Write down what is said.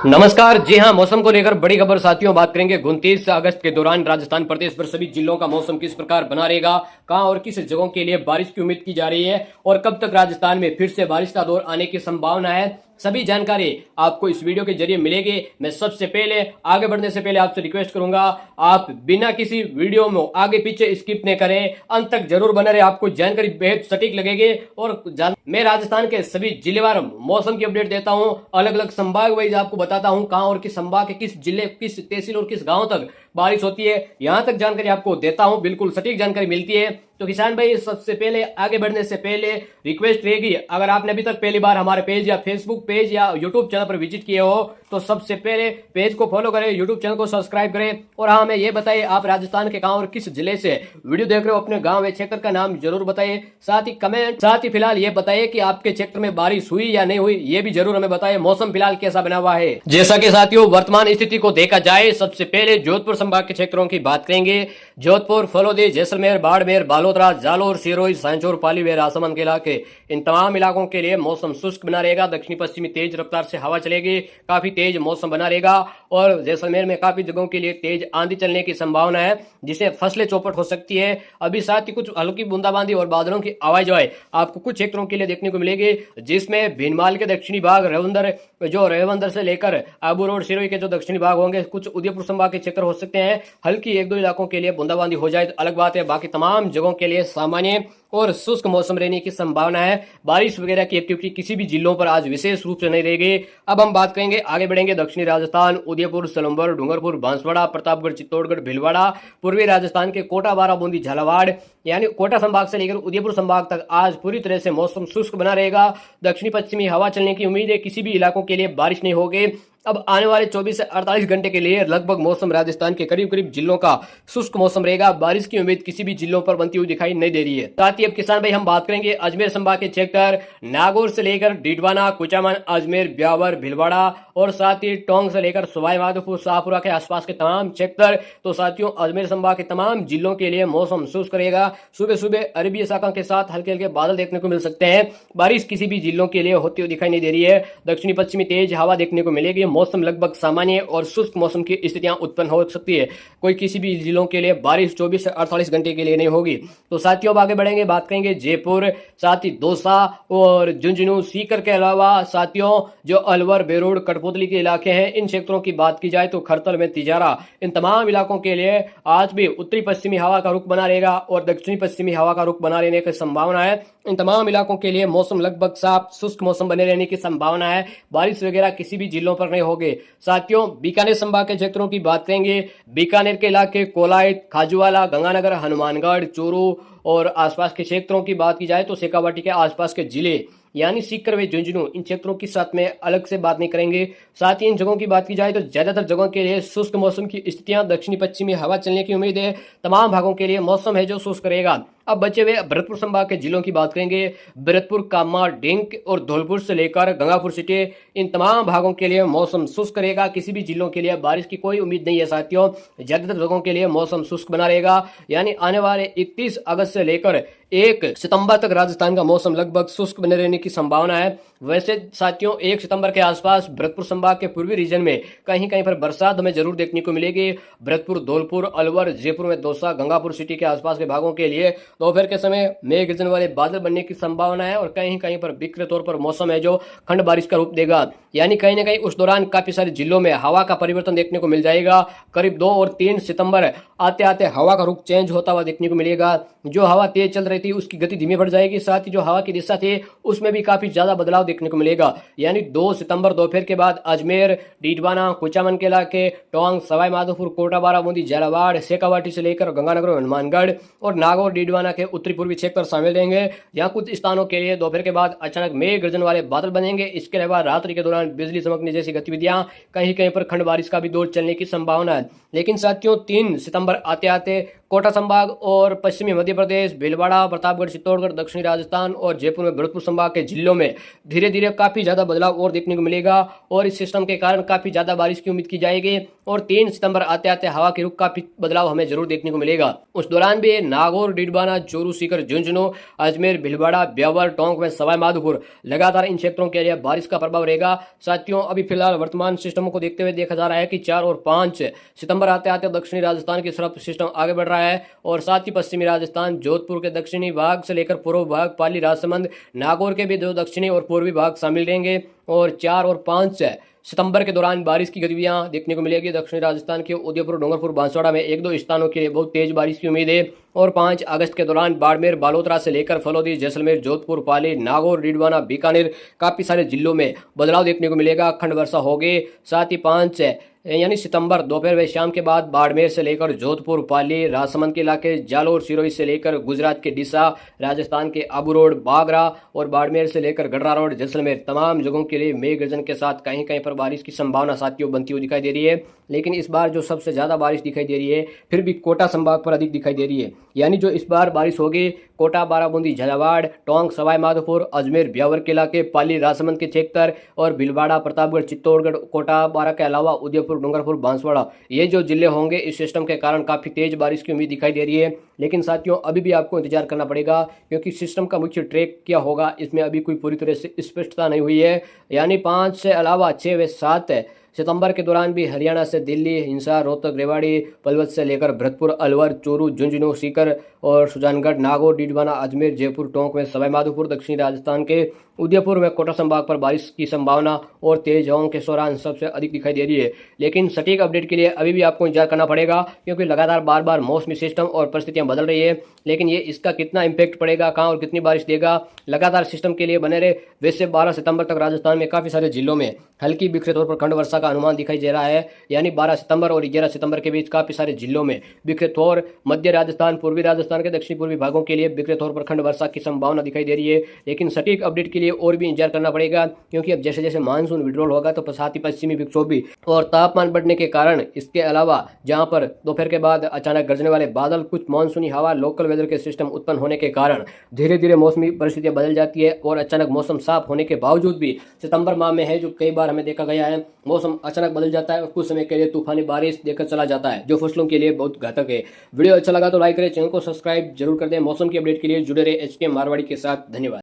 नमस्कार। जी हाँ, मौसम को लेकर बड़ी खबर साथियों, बात करेंगे 29 अगस्त के दौरान राजस्थान प्रदेश पर सभी जिलों का मौसम किस प्रकार बना रहेगा, कहां और किस जगहों के लिए बारिश की उम्मीद की जा रही है और कब तक राजस्थान में फिर से बारिश का दौर आने की संभावना है। सभी जानकारी आपको इस वीडियो के जरिए मिलेगी। मैं सबसे पहले आगे बढ़ने से पहले आपसे रिक्वेस्ट करूंगा, आप बिना किसी वीडियो में आगे पीछे स्किप न करें, अंत तक जरूर बने रहे, आपको जानकारी बेहद सटीक लगेगी। और मैं राजस्थान के सभी जिलेवार मौसम की अपडेट देता हूं, अलग अलग संभाग वाइज आपको बताता हूं कहां और किस संभाग के किस जिले, किस तहसील और किस गांव तक बारिश होती है, यहां तक जानकारी आपको देता हूं, बिल्कुल सटीक जानकारी मिलती है। तो किसान भाई, सबसे पहले आगे बढ़ने से पहले रिक्वेस्ट रहेगी, अगर आपने अभी तक पहली बार हमारे पेज या फेसबुक पेज या यूट्यूब चैनल पर विजिट किए हो तो सबसे पहले पेज को फॉलो करें, यूट्यूब चैनल को सब्सक्राइब करें। और हाँ, हमें ये बताइए आप राजस्थान के गांव और किस जिले से वीडियो देख रहे हो, अपने गांव या क्षेत्र का नाम जरूर बताइए। साथ ही फिलहाल ये बताइए कि आपके क्षेत्र में बारिश हुई या नहीं हुई, ये भी जरूर हमें बताइए। मौसम फिलहाल कैसा बना हुआ है। जैसा कि साथियों वर्तमान स्थिति को देखा जाए, सबसे पहले जोधपुर संभाग के क्षेत्रों की बात करेंगे। जोधपुर, फलोदी, जैसलमेर, बाड़मेर, बालोतरा, जालोर, सिरोही, सांचौर, पालीमेर, राजसमंद के इलाके, इन तमाम इलाकों के लिए मौसम शुष्क बना रहेगा। दक्षिणी पश्चिमी तेज रफ्तार से हवा चलेगी, काफी तेज मौसम बना रहेगा। और जैसलमेर में काफी जगहों के लिए तेज आंधी चलने की संभावना है, जिससे फसलें चौपट हो सकती है। अभी साथ ही कुछ हल्की बूंदाबांदी और बादलों की आवाजाही आपको कुछ क्षेत्रों के लिए देखने को मिलेगी, जिसमें भीनमाल के दक्षिणी भाग, रेवंदर से लेकर आबू रोड, सिरोही के जो दक्षिणी भाग होंगे, कुछ उदयपुर संभाग के क्षेत्र हो सकते हैं। हल्की एक दो इलाकों के लिए बूंदाबांदी हो जाए तो अलग बात है, बाकी तमाम जगहों के लिए सामान्य और शुष्क मौसम रहने की संभावना है। बारिश वगैरह की एक्टिविटी किसी भी जिलों पर आज विशेष रूप से नहीं रहेगी। अब हम बात करेंगे, आगे बढ़ेंगे दक्षिणी राजस्थान, उदयपुर, सलम्बर, डूंगरपुर, बांसवाड़ा, प्रतापगढ़, चित्तौड़गढ़, भीलवाड़ा, पूर्वी राजस्थान के कोटा, बारा, बूंदी, झालावाड़, यानी कोटा संभाग से लेकर उदयपुर संभाग तक आज पूरी तरह से मौसम शुष्क बना रहेगा। दक्षिणी पश्चिमी हवा चलने की उम्मीद है, किसी भी इलाकों के लिए बारिश नहीं होगी। अब आने वाले 24 से 48 घंटे के लिए लगभग मौसम राजस्थान के करीब करीब जिलों का शुष्क मौसम रहेगा। बारिश की उम्मीद किसी भी जिलों पर बनती हुई दिखाई नहीं दे रही है। साथ ही अब किसान भाई हम बात करेंगे अजमेर संभाग के क्षेत्र, नागौर से लेकर डीडवाना, कुचामन, अजमेर, ब्यावर, भीलवाड़ा और साथ ही टोंक से लेकर सवाई माधोपुर, शाहपुरा के आसपास के तमाम क्षेत्र। तो साथियों, अजमेर संभाग के तमाम जिलों के लिए मौसम शुष्क रहेगा। सुबह सुबह अरबी साका के साथ हल्के हल्के बादल देखने को मिल सकते हैं। बारिश किसी भी जिलों के लिए होती हुई दिखाई नहीं दे रही है। दक्षिणी पश्चिमी तेज हवा देखने को मिलेगी। मौसम लगभग सामान्य और शुष्क मौसम की स्थितियां उत्पन्न हो सकती है। कोई किसी भी जिलों के लिए बारिश 24 से 48 घंटे के लिए नहीं होगी। तो साथियों अब आगे बढ़ेंगे, बात करेंगे जयपुर, साथ ही दौसा और झुंझुनू, सीकर के अलावा साथियों जो अलवर, बेरोड, कठपुतली के इलाके हैं, इन क्षेत्रों की बात की जाए तो खरतल में तिजारा, इन तमाम इलाकों के लिए आज भी उत्तरी पश्चिमी हवा का रुख बना रहेगा और दक्षिणी पश्चिमी हवा का रुख बना रहने की संभावना है। इन तमाम इलाकों के लिए मौसम लगभग साफ शुष्क मौसम बने रहने की संभावना है। बारिश वगैरह किसी भी जिलों पर नहीं होगी। साथियों बीकानेर संभाग के क्षेत्रों की बात करेंगे। बीकानेर के इलाके कोलायत, खाजूवाला, गंगानगर, हनुमानगढ़, चूरू और आसपास के क्षेत्रों की बात की जाए तो शेखावाटी के आसपास के जिले यानी सीकर व झुंझुनू, इन क्षेत्रों के साथ में अलग से बात नहीं करेंगे। साथ ही इन जगहों की बात की जाए तो ज्यादातर जगहों के लिए शुष्क मौसम की स्थितियां, दक्षिणी पश्चिमी हवा चलने की उम्मीद है। तमाम भागों के लिए मौसम है जो शुष्क रहेगा। अब बचे हुए भरतपुर संभाग के जिलों की बात करेंगे। भरतपुर, कामा, डिंग और धौलपुर से लेकर गंगापुर सिटी, इन तमाम भागों के लिए मौसम शुष्क रहेगा। किसी भी जिलों के लिए बारिश की कोई उम्मीद नहीं है। साथियों ज्यादातर जगहों के लिए मौसम शुष्क बना रहेगा। यानी आने वाले 31 अगस्त से लेकर 1 सितंबर तक राजस्थान का मौसम लगभग शुष्क बने रहने की संभावना है। वैसे साथियों 1 सितंबर के आसपास भरतपुर संभाग के पूर्वी रीजन में कहीं कहीं पर बरसात हमें जरूर देखने को मिलेगी। भरतपुर, धौलपुर, अलवर, जयपुर में दौसा, गंगापुर सिटी के आसपास के भागों के लिए दोपहर के समय मेघ गर्जन वाले बादल बनने की संभावना है और कहीं कहीं पर बिखरे तौर पर मौसम है जो खंड बारिश का रूप देगा। यानी कहीं ना कहीं उस दौरान काफी सारे जिलों में हवा का परिवर्तन देखने को मिल जाएगा। करीब 2 और 3 सितंबर आते आते हवा का रुख चेंज होता हुआ देखने को मिलेगा। जो हवा तेज चल रही थी उसकी गति धीमी बढ़ जाएगी। साथ ही जो हवा की दिशा थी उसमें भी काफी ज्यादा बदलाव देखने को मिलेगा। यानी 2 सितंबर दोपहर के बाद अजमेर, डीडवाना, कुचामन के इलाके, टोंक, सवाई माधोपुर, कोटा, बाराबूंदी, झालावाड़, शेखावाटी से लेकर गंगानगर, हनुमानगढ़ और नागौर, डीडवाना के उत्तरी पूर्वी क्षेत्र शामिल रहेंगे। यहाँ कुछ स्थानों के लिए दोपहर के बाद अचानक मेघ गर्जन वाले बादल बनेंगे। इसके अलावा रात्रि के दौरान बिजली चमकने जैसी गतिविधियां, कहीं कहीं पर खंड बारिश का भी दौर चलने की संभावना है। लेकिन साथियों 3 सितंबर आते आते कोटा संभाग और पश्चिमी मध्य प्रदेश, भीलवाड़ा, प्रतापगढ़, चित्तौड़गढ़, दक्षिणी राजस्थान और जयपुर में भरतपुर संभाग के जिलों में धीरे धीरे काफी ज्यादा बदलाव और देखने को मिलेगा और इस सिस्टम के कारण काफी ज्यादा बारिश की उम्मीद की जाएगी और 3 सितंबर आते आते हवा की रुख काफी बदलाव हमें जरूर देखने को मिलेगा। उस दौरान भी नागौर, डीडवाना, चूरू, सीकर, झुंझुनू, अजमेर, भीलवाड़ा, ब्यावर, टोंक में सवाई माधोपुर लगातार इन क्षेत्रों के लिए बारिश का प्रभाव रहेगा। साथियों, अभी फिलहाल वर्तमान सिस्टमों को देखते हुए देखा जा रहा है कि 4 और 5 सितंबर आते आते दक्षिणी राजस्थान की तरफ सिस्टम आगे बढ़ रहा है और साथ ही पश्चिमी राजस्थान, जोधपुर के दक्षिणी भाग से लेकर पूर्व भाग, पाली, राजसमंद, नागौर के भी जो दक्षिणी और पूर्वी भाग शामिल रहेंगे और 4 और 5 सितंबर के दौरान बारिश की गतिविधियां देखने को मिलेगी। दक्षिणी राजस्थान के उदयपुर, डूंगरपुर, बांसवाड़ा में 1-2 स्थानों के लिए बहुत तेज बारिश की उम्मीद है और 5 अगस्त के दौरान बाड़मेर, बालोतरा से लेकर फलोदी, जैसलमेर, जोधपुर, पाली, नागौर, डीडवाना, बीकानेर काफी सारे जिलों में बदलाव देखने को मिलेगा। खंड वर्षा होगी। साथ ही 5 यानी सितंबर दोपहर व शाम के बाद बाड़मेर से लेकर जोधपुर, पाली, राजसमंद के इलाके, जालोर, सिरोही से लेकर गुजरात के डिसा, राजस्थान के आबू रोड, बागरा और बाड़मेर से लेकर गढ़रा रोड, जैसलमेर तमाम जगहों के लिए मेघ गर्जन के साथ कहीं कहीं पर बारिश की संभावना साथियों बनती हुई दिखाई दे रही है। लेकिन इस बार जो सबसे ज्यादा बारिश दिखाई दे रही है फिर भी कोटा संभाग पर अधिक दिखाई दे रही है। यानी जो इस बार बारिश होगी कोटा, बाराबूंदी, झालावाड़, टोंक, सवाई माधोपुर, अजमेर, ब्यावर के इलाके, पाली, राजसमंद के क्षेत्र और भीलवाड़ा, प्रतापगढ़, चित्तौड़गढ़, कोटा, बारा के अलावा उदयपुर, डूंगरपुर, बांसवाड़ा ये जो जिले होंगे इस सिस्टम के कारण काफी तेज बारिश की उम्मीद दिखाई दे रही है। लेकिन साथियों, अभी भी आपको इंतजार करना पड़ेगा क्योंकि सिस्टम का मुख्य ट्रैक क्या होगा इसमें अभी कोई पूरी तरह से स्पष्टता नहीं हुई है। यानी 5 से अलावा 6 व 7 सितंबर के दौरान भी हरियाणा से दिल्ली, हिंसा, रोहतक, रेवाड़ी, पलवल से लेकर भरतपुर, अलवर, चूरू, झुंझुनू, सीकर और सुजानगढ़, नागौर, डीडवाना, अजमेर, जयपुर, टोंक में सवाई माधोपुर, दक्षिणी राजस्थान के उदयपुर में कोटा संभाग पर बारिश की संभावना और तेज हवाओं के दौरान सबसे अधिक दिखाई दे रही है। लेकिन सटीक अपडेट के लिए अभी भी आपको इंतजार करना पड़ेगा क्योंकि लगातार बार बार मौसमी सिस्टम और परिस्थितियां बदल रही है। लेकिन ये इसका कितना इम्पैक्ट पड़ेगा, कहाँ और कितनी बारिश देगा, लगातार सिस्टम के लिए बने रहे। वैसे 12 सितंबर तक राजस्थान में काफी सारे जिलों में हल्की बिखरे तौर पर खंड वर्षा का अनुमान दिखाई दे रहा है। यानी 12 सितंबर और 11 सितंबर के बीच काफी सारे जिलों में बिखरे तौर, मध्य राजस्थान, पूर्वी राजस्थान के दक्षिण पूर्वी भागों के लिए बिखरे तौर पर खंड वर्षा की संभावना दिखाई दे रही है। लेकिन सटीक अपडेट के लिए और भी इंतजार करना पड़ेगा क्योंकि अब जैसे जैसे मानसून विड्रॉल होगा तो साथ ही पश्चिमी विक्षोभ भी और तापमान बढ़ने के कारण, इसके अलावा जहां पर दोपहर के बाद अचानक गरजने वाले बादल, कुछ मानसूनी हवा, लोकल वेदर के सिस्टम उत्पन्न होने के कारण धीरे धीरे मौसमी परिस्थितियां बदल जाती है और अचानक मौसम साफ होने के बावजूद भी सितंबर माह में है जो कई बार हमें देखा गया है मौसम अचानक बदल जाता है और कुछ समय के लिए तूफानी बारिश देकर चला जाता है जो फसलों के लिए बहुत घातक है। वीडियो अच्छा लगा तो लाइक करें, चैनल को सब्सक्राइब जरूर कर दें। मौसम की अपडेट के लिए जुड़े रहे HTM मारवाड़ी के साथ। धन्यवाद।